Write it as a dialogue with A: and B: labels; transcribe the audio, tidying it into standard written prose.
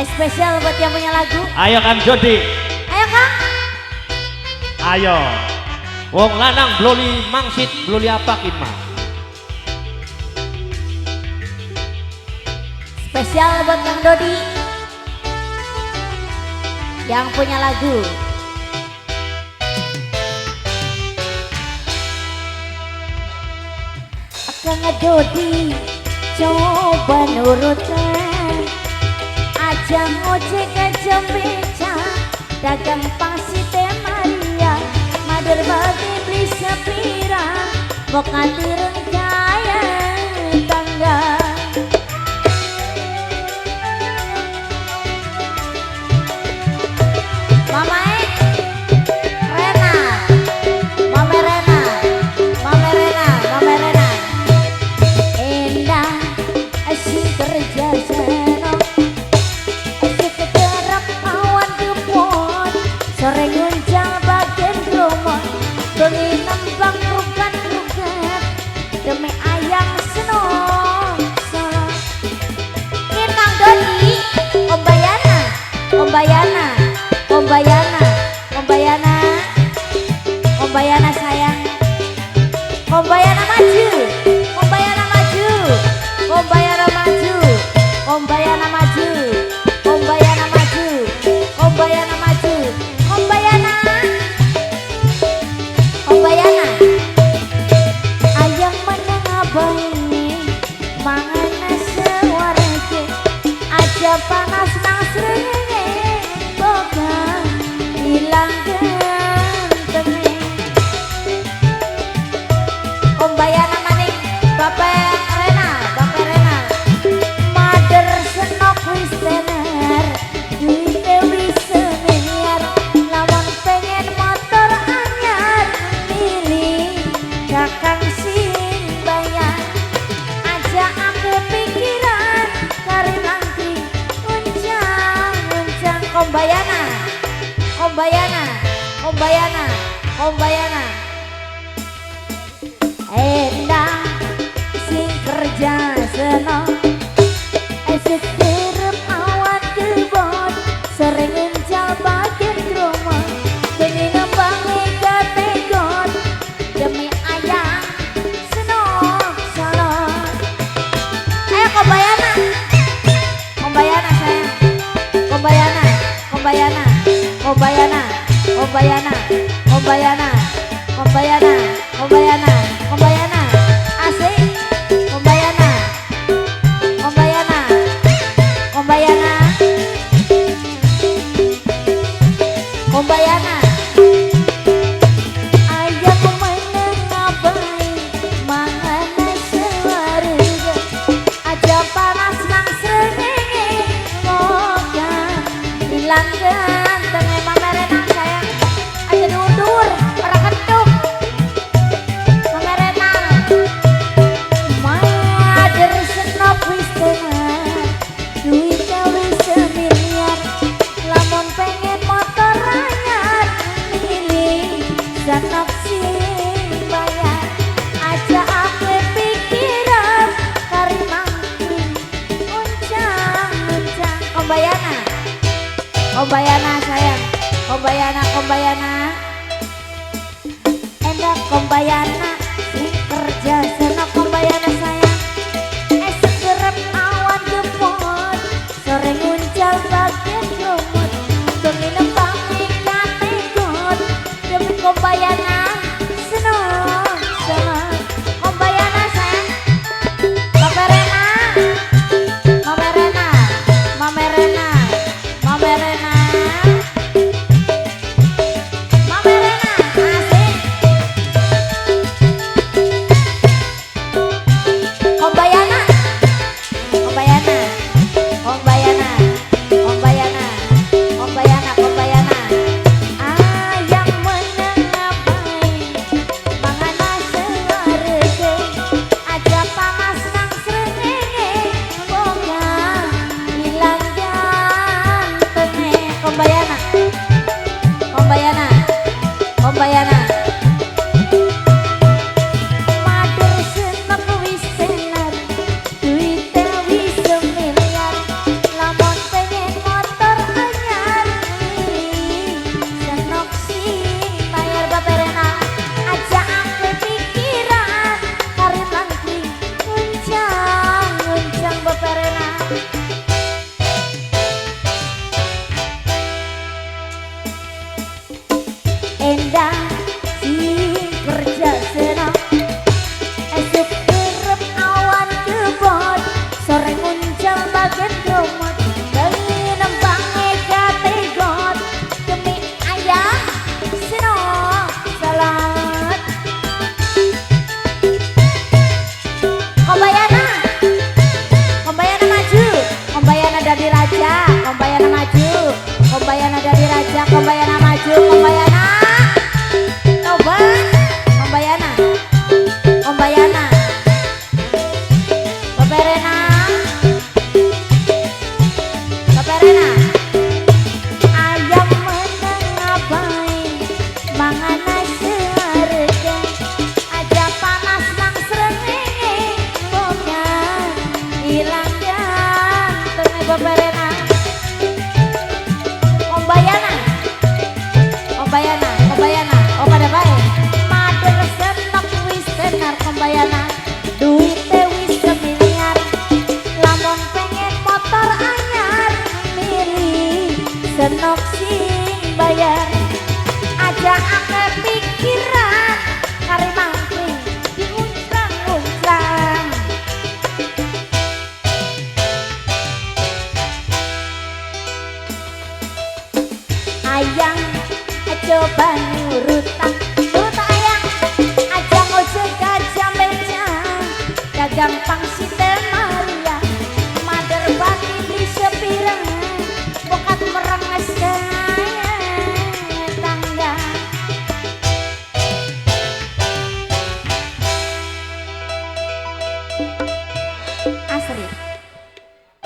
A: Spesial buat yang punya lagu.
B: Ayo Kang Jody.
A: Ayo Kang.
B: Ayo. Wong lanang bloli mangsit bloli apa kima.
A: Spesial buat Kang Dodi yang punya lagu. Kang Dodi coba nurutan aja ngojek aja beca dagang pangsi teh Maria mader bagi beli sepira mau kantirun kaya tangga. Demi ayang senong salah Kinang Dodi Om Bayana Om Bayana Om Bayana Om Bayana Om Bayana sayang Om Bayana maju Om Bayana maju Om Bayana maju Om Bayana maju Om Bayana maju Om Bayana maju Om Bayana Om Bayana Bangi mangana sewareke aja panas nang srengenge boga ilang gantenge. Om Bayana maning Bapak Rena mader senok wis tenar duite wis senior lawan pengen motor anyar milih kakang Om Bayana, Om Bayana, Om Bayana, Om Bayana. Endang sing kerja senong, setirep awan kebon, sering encal bagian rumah, pengen ngembangi kategon, demi ayang senong salon. Ayo Om Bayana, Om Bayana sayang, Om Bayana. Om Bayana, Om Bayana, Om Bayana, Om Bayana, Om Bayana, Om Bayana, Om Bayana, asik, Om Bayana, Om Bayana, Om Bayana, Om Bayana. Ayah meneng ngabai, mangana sewarga, aja panas nang srengenge moga hilang ganteng emang merenang sayang aja dur-dur orang ketuk